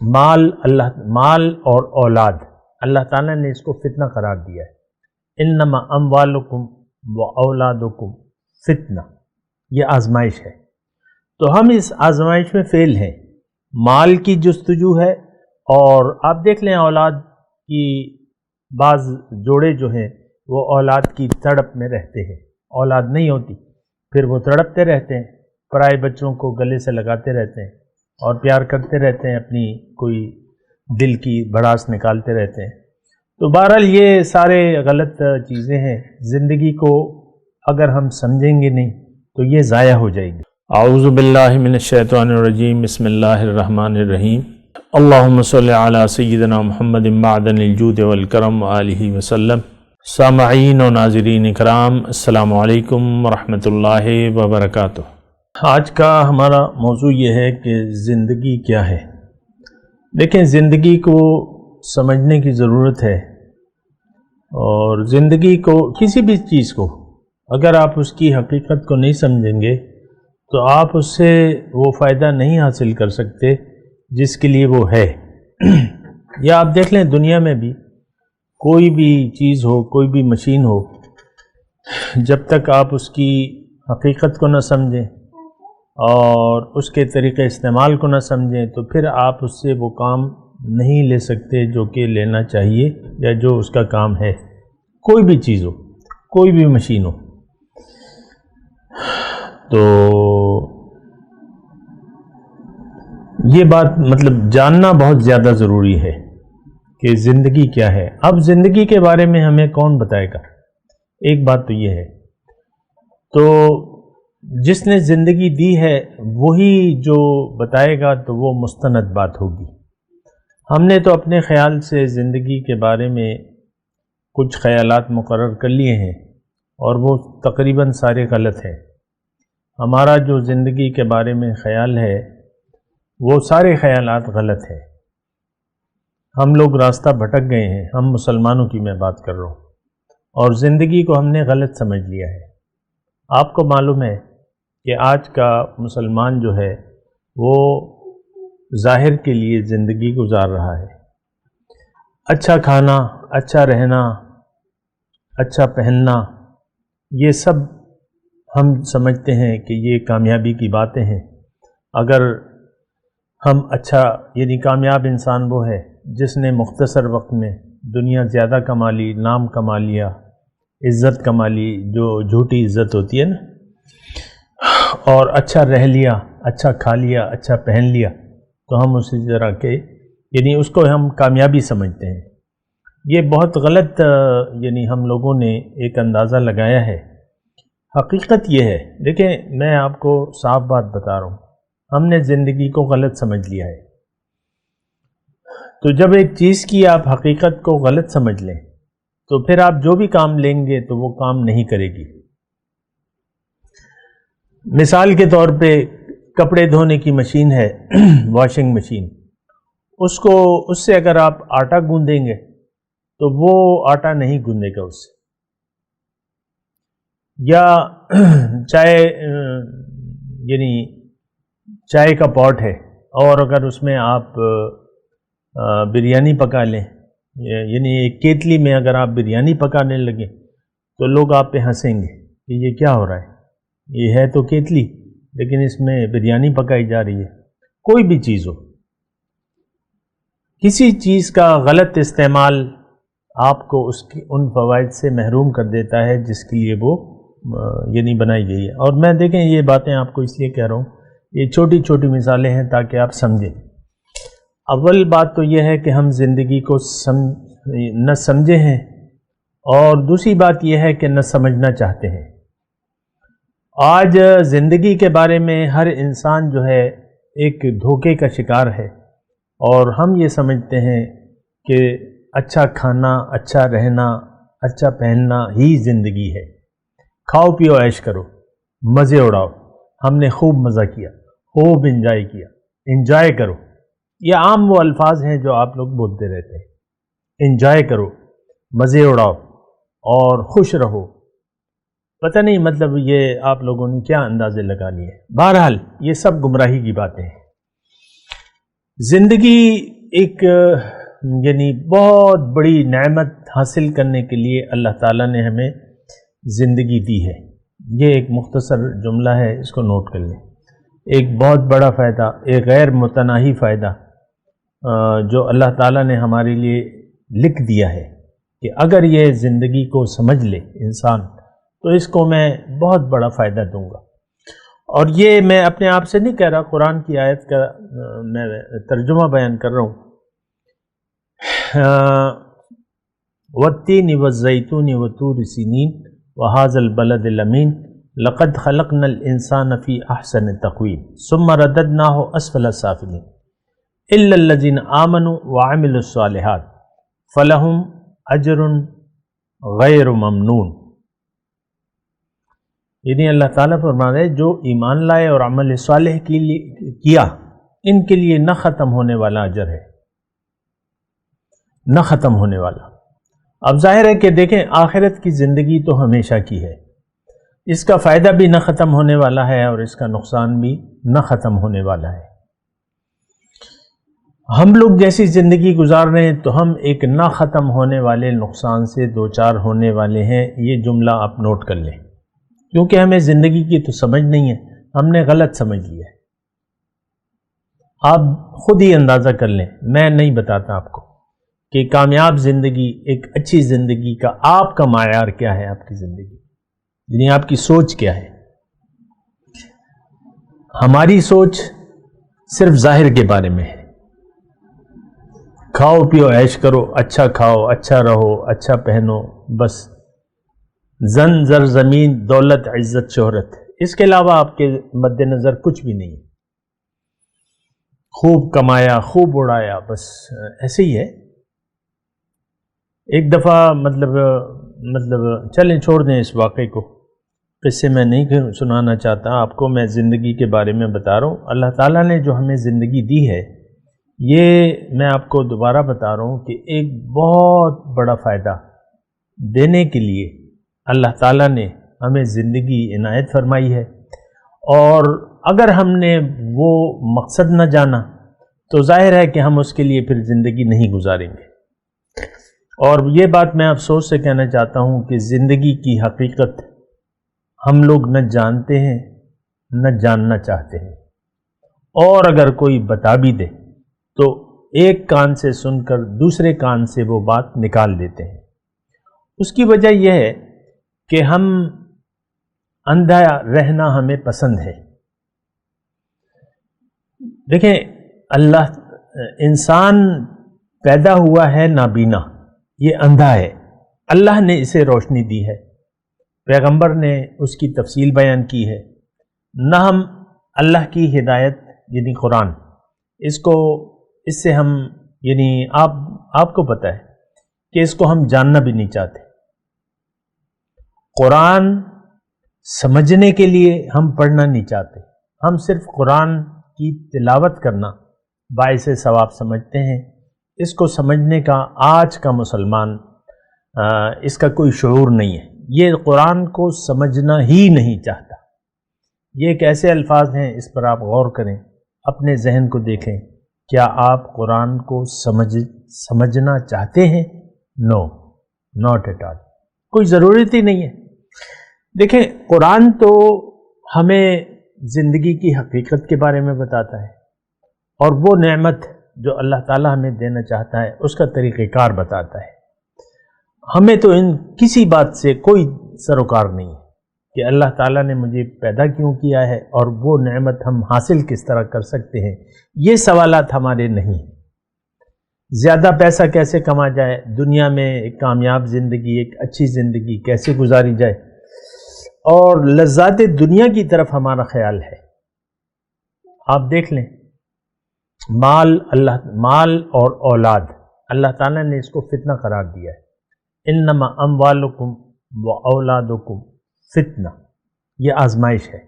مال اور اولاد اللہ تعالیٰ نے اس کو فتنہ قرار دیا ہے۔ انما اموالکم و اولادکم فتنہ، یہ آزمائش ہے۔ تو ہم اس آزمائش میں فیل ہیں، مال کی جستجو ہے، اور آپ دیکھ لیں اولاد کی بعض جوڑے جو ہیں وہ اولاد کی تڑپ میں رہتے ہیں، اولاد نہیں ہوتی پھر وہ تڑپتے رہتے ہیں، پرائے بچوں کو گلے سے لگاتے رہتے ہیں اور پیار کرتے رہتے ہیں، اپنی کوئی دل کی بھڑاس نکالتے رہتے ہیں۔ تو بہرحال یہ سارے غلط چیزیں ہیں، زندگی کو اگر ہم سمجھیں گے نہیں تو یہ ضائع ہو جائے گی۔ اعوذ باللہ من الشیطان الرجیم، بسم اللہ الرحمن الرحیم۔ اللہم صلی علی سیدنا محمد معدن الجود والکرم آلہ وسلم۔ سامعین و ناظرین اکرام، السلام علیکم ورحمۃ اللہ وبرکاتہ۔ آج کا ہمارا موضوع یہ ہے کہ زندگی کیا ہے۔ دیکھیں، زندگی کو سمجھنے کی ضرورت ہے، اور زندگی کو، کسی بھی چیز کو اگر آپ اس کی حقیقت کو نہیں سمجھیں گے تو آپ اس سے وہ فائدہ نہیں حاصل کر سکتے جس کے لیے وہ ہے۔ یا آپ دیکھ لیں دنیا میں بھی کوئی بھی چیز ہو، کوئی بھی مشین ہو، جب تک آپ اس کی حقیقت کو نہ سمجھیں اور اس کے طریقے استعمال کو نہ سمجھیں تو پھر آپ اس سے وہ کام نہیں لے سکتے جو کہ لینا چاہیے یا جو اس کا کام ہے۔ کوئی بھی چیز ہو، کوئی بھی مشین ہو۔ تو یہ بات جاننا بہت زیادہ ضروری ہے کہ زندگی کیا ہے۔ اب زندگی کے بارے میں ہمیں کون بتائے گا؟ ایک بات تو یہ ہے، تو جس نے زندگی دی ہے وہی جو بتائے گا تو وہ مستند بات ہوگی۔ ہم نے تو اپنے خیال سے زندگی کے بارے میں کچھ خیالات مقرر کر لیے ہیں، اور وہ تقریباً سارے غلط ہیں۔ ہمارا جو زندگی کے بارے میں خیال ہے وہ سارے خیالات غلط ہیں۔ ہم لوگ راستہ بھٹک گئے ہیں، ہم مسلمانوں کی میں بات کر رہا ہوں، اور زندگی کو ہم نے غلط سمجھ لیا ہے۔ آپ کو معلوم ہے کہ آج کا مسلمان جو ہے وہ ظاہر کے لیے زندگی گزار رہا ہے۔ اچھا کھانا، اچھا رہنا، اچھا پہننا، یہ سب ہم سمجھتے ہیں کہ یہ کامیابی کی باتیں ہیں۔ اگر ہم یعنی کامیاب انسان وہ ہے جس نے مختصر وقت میں دنیا زیادہ کما لی، نام کما لیا، عزت کما لی، جو جھوٹی عزت ہوتی ہے نا، اور اچھا رہ لیا، اچھا کھا لیا، اچھا پہن لیا، تو ہم اسی طرح کے یعنی اس کو ہم کامیابی سمجھتے ہیں۔ یہ بہت غلط یعنی ہم لوگوں نے ایک اندازہ لگایا ہے۔ حقیقت یہ ہے، دیکھیں میں آپ کو صاف بات بتا رہا ہوں، ہم نے زندگی کو غلط سمجھ لیا ہے۔ تو جب ایک چیز کی آپ حقیقت کو غلط سمجھ لیں تو پھر آپ جو بھی کام لیں گے تو وہ کام نہیں کرے گی۔ مثال کے طور پہ کپڑے دھونے کی مشین ہے، واشنگ مشین، اس سے اگر آپ آٹا گوندیں گے تو وہ آٹا نہیں گوندے گا اس سے۔ یا چائے کا پاٹ ہے، اور اگر اس میں آپ بریانی پکا لیں، یعنی ایک کیتلی میں اگر آپ بریانی پکانے لگیں تو لوگ آپ پہ ہنسیں گے کہ یہ کیا ہو رہا ہے، یہ ہے تو کیتلی لیکن اس میں بریانی پکائی جا رہی ہے۔ کوئی بھی چیز ہو، کسی چیز کا غلط استعمال آپ کو ان فوائد سے محروم کر دیتا ہے جس کے لیے وہ یعنی بنائی گئی ہے۔ اور میں دیکھیں یہ باتیں آپ کو اس لیے کہہ رہا ہوں، یہ چھوٹی چھوٹی مثالیں ہیں تاکہ آپ سمجھیں۔ اول بات تو یہ ہے کہ ہم زندگی کو نہ سمجھے ہیں، اور دوسری بات یہ ہے کہ نہ سمجھنا چاہتے ہیں۔ آج زندگی کے بارے میں ہر انسان جو ہے ایک دھوکے کا شکار ہے، اور ہم یہ سمجھتے ہیں کہ اچھا کھانا، اچھا رہنا، اچھا پہننا ہی زندگی ہے۔ کھاؤ پیو عیش کرو، مزے اڑاؤ، ہم نے خوب مزہ کیا، خوب انجوائے کیا، انجوائے کرو۔ یہ عام وہ الفاظ ہیں جو آپ لوگ بولتے رہتے ہیں، انجوائے کرو، مزے اڑاؤ اور خوش رہو۔ پتہ نہیں یہ آپ لوگوں نے کیا اندازے لگا لیے۔ بہرحال یہ سب گمراہی کی باتیں ہیں۔ زندگی ایک یعنی بہت بڑی نعمت حاصل کرنے کے لیے اللہ تعالیٰ نے ہمیں زندگی دی ہے. یہ ایک مختصر جملہ ہے، اس کو نوٹ کر لیں. ایک بہت بڑا فائدہ، ایک غیر متناہی فائدہ جو اللہ تعالیٰ نے ہمارے لیے لکھ دیا ہے کہ اگر یہ زندگی کو سمجھ لے انسان تو اس کو میں بہت بڑا فائدہ دوں گا. اور یہ میں اپنے آپ سے نہیں کہہ رہا، قرآن کی آیت کا میں ترجمہ بیان کر رہا ہوں. والتین والزیتون وطور سینین وہذا البلد الامین لقد خلقنا الانسان فی احسن تقویم ثم رددناہ اسفل السافلین الا الذین آمنوا وعملوا الصالحات فلہم اجر غیر ممنون. یعنی اللہ تعالیٰ فرما رہے جو ایمان لائے اور عمل صالح کیا، ان کے لیے نہ ختم ہونے والا اجر ہے، نہ ختم ہونے والا. اب ظاہر ہے کہ دیکھیں آخرت کی زندگی تو ہمیشہ کی ہے، اس کا فائدہ بھی نہ ختم ہونے والا ہے اور اس کا نقصان بھی نہ ختم ہونے والا ہے. ہم لوگ جیسی زندگی گزار رہے ہیں تو ہم ایک نہ ختم ہونے والے نقصان سے دوچار ہونے والے ہیں. یہ جملہ آپ نوٹ کر لیں، کیونکہ ہمیں زندگی کی تو سمجھ نہیں ہے، ہم نے غلط سمجھ لیا ہے. آپ خود ہی اندازہ کر لیں، میں نہیں بتاتا آپ کو کہ کامیاب زندگی، ایک اچھی زندگی کا آپ کا معیار کیا ہے. آپ کی زندگی یعنی آپ کی سوچ کیا ہے. ہماری سوچ صرف ظاہر کے بارے میں ہے، کھاؤ پیو عیش کرو، اچھا کھاؤ، اچھا رہو، اچھا پہنو، بس زن زر زمین دولت عزت شہرت، اس کے علاوہ آپ کے مد نظر کچھ بھی نہیں ہے. خوب کمایا، خوب اڑایا، بس ایسے ہی ہے. ایک دفعہ مطلب چلیں چھوڑ دیں اس واقعے کو، قصے میں نہیں سنانا چاہتا آپ کو، میں زندگی کے بارے میں بتا رہا ہوں. اللہ تعالیٰ نے جو ہمیں زندگی دی ہے، یہ میں آپ کو دوبارہ بتا رہا ہوں کہ ایک بہت بڑا فائدہ دینے کے لیے اللہ تعالیٰ نے ہمیں زندگی عنایت فرمائی ہے. اور اگر ہم نے وہ مقصد نہ جانا تو ظاہر ہے کہ ہم اس کے لیے پھر زندگی نہیں گزاریں گے. اور یہ بات میں افسوس سے کہنا چاہتا ہوں کہ زندگی کی حقیقت ہم لوگ نہ جانتے ہیں نہ جاننا چاہتے ہیں، اور اگر کوئی بتا بھی دے تو ایک کان سے سن کر دوسرے کان سے وہ بات نکال دیتے ہیں. اس کی وجہ یہ ہے کہ ہم اندھا رہنا ہمیں پسند ہے. دیکھیں انسان پیدا ہوا ہے نابینا، یہ اندھا ہے، اللہ نے اسے روشنی دی ہے، پیغمبر نے اس کی تفصیل بیان کی ہے. نہ ہم اللہ کی ہدایت یعنی قرآن، اس سے ہم یعنی آپ کو پتہ ہے کہ اس کو ہم جاننا بھی نہیں چاہتے. قرآن سمجھنے کے لیے ہم پڑھنا نہیں چاہتے، ہم صرف قرآن کی تلاوت کرنا باعث ثواب سمجھتے ہیں. اس کو سمجھنے کا آج کا مسلمان اس کا کوئی شعور نہیں ہے، یہ قرآن کو سمجھنا ہی نہیں چاہتا. یہ ایک ایسے الفاظ ہیں، اس پر آپ غور کریں، اپنے ذہن کو دیکھیں، کیا آپ قرآن کو سمجھنا چاہتے ہیں؟ نو، ناٹ ایٹ آل، کوئی ضرورت ہی نہیں ہے. دیکھیں قرآن تو ہمیں زندگی کی حقیقت کے بارے میں بتاتا ہے، اور وہ نعمت جو اللہ تعالیٰ ہمیں دینا چاہتا ہے اس کا طریقہ کار بتاتا ہے. ہمیں تو کسی بات سے کوئی سروکار نہیں ہے کہ اللہ تعالیٰ نے مجھے پیدا کیوں کیا ہے اور وہ نعمت ہم حاصل کس طرح کر سکتے ہیں، یہ سوالات ہمارے نہیں ہیں. زیادہ پیسہ کیسے کما جائے، دنیا میں ایک کامیاب زندگی، ایک اچھی زندگی کیسے گزاری جائے، اور لذات دنیا کی طرف ہمارا خیال ہے. آپ دیکھ لیں مال اور اولاد، اللہ تعالیٰ نے اس کو فتنہ قرار دیا ہے. انما اموالکم و اولادکم فتنہ، یہ آزمائش ہے.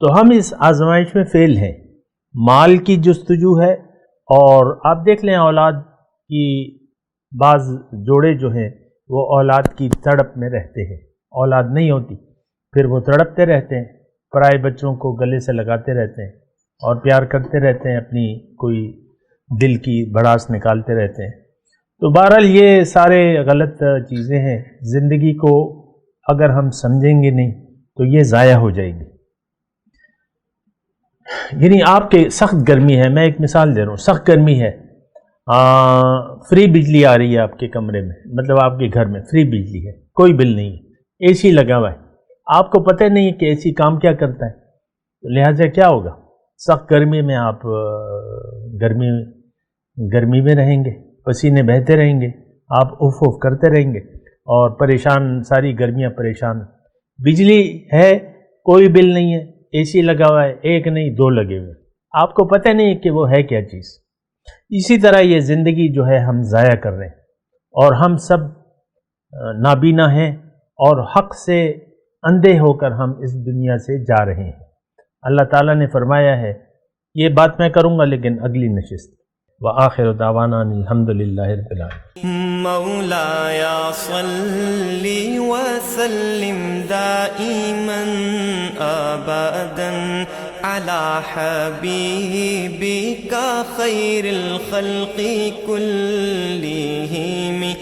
تو ہم اس آزمائش میں فیل ہیں. مال کی جستجو ہے، اور آپ دیکھ لیں اولاد کی بعض جوڑے جو ہیں وہ اولاد کی تڑپ میں رہتے ہیں. اولاد نہیں ہوتی پھر وہ تڑپتے رہتے ہیں، پرائے بچوں کو گلے سے لگاتے رہتے ہیں اور پیار کرتے رہتے ہیں، اپنی کوئی دل کی بھڑاس نکالتے رہتے ہیں. تو بہرحال یہ سارے غلط چیزیں ہیں. زندگی کو اگر ہم سمجھیں گے نہیں تو یہ ضائع ہو جائے گی. یعنی آپ کے سخت گرمی ہے، میں ایک مثال دے رہا ہوں، سخت گرمی ہے، فری بجلی آ رہی ہے آپ کے کمرے میں، مطلب آپ کے گھر میں فری بجلی ہے، کوئی بل نہیں ہے، اے سی لگا ہوا ہے، آپ کو پتہ نہیں ہے کہ اے سی کام کیا کرتا ہے، تو لہٰذا کیا ہوگا؟ سخت گرمی میں آپ گرمی میں رہیں گے، پسینے بہتے رہیں گے، آپ اف اف کرتے رہیں گے اور پریشان، ساری گرمیاں پریشان. بجلی ہے، کوئی بل نہیں ہے، اے سی لگا ہوا ہے، ایک نہیں دو لگے ہوئے، آپ کو پتہ نہیں کہ وہ ہے کیا چیز. اسی طرح یہ زندگی جو ہے ہم ضائع کر رہے ہیں اور ہم سب نابینا ہیں اور حق سے اندھے ہو کر ہم اس دنیا سے جا رہے ہیں. اللہ تعالیٰ نے فرمایا ہے، یہ بات میں کروں گا لیکن اگلی نشست. وآخر دعوانا الحمدللہ رب العالمین. مولاي صل وسلم دائما ابدا على حبيبك خير الخلق كلهم.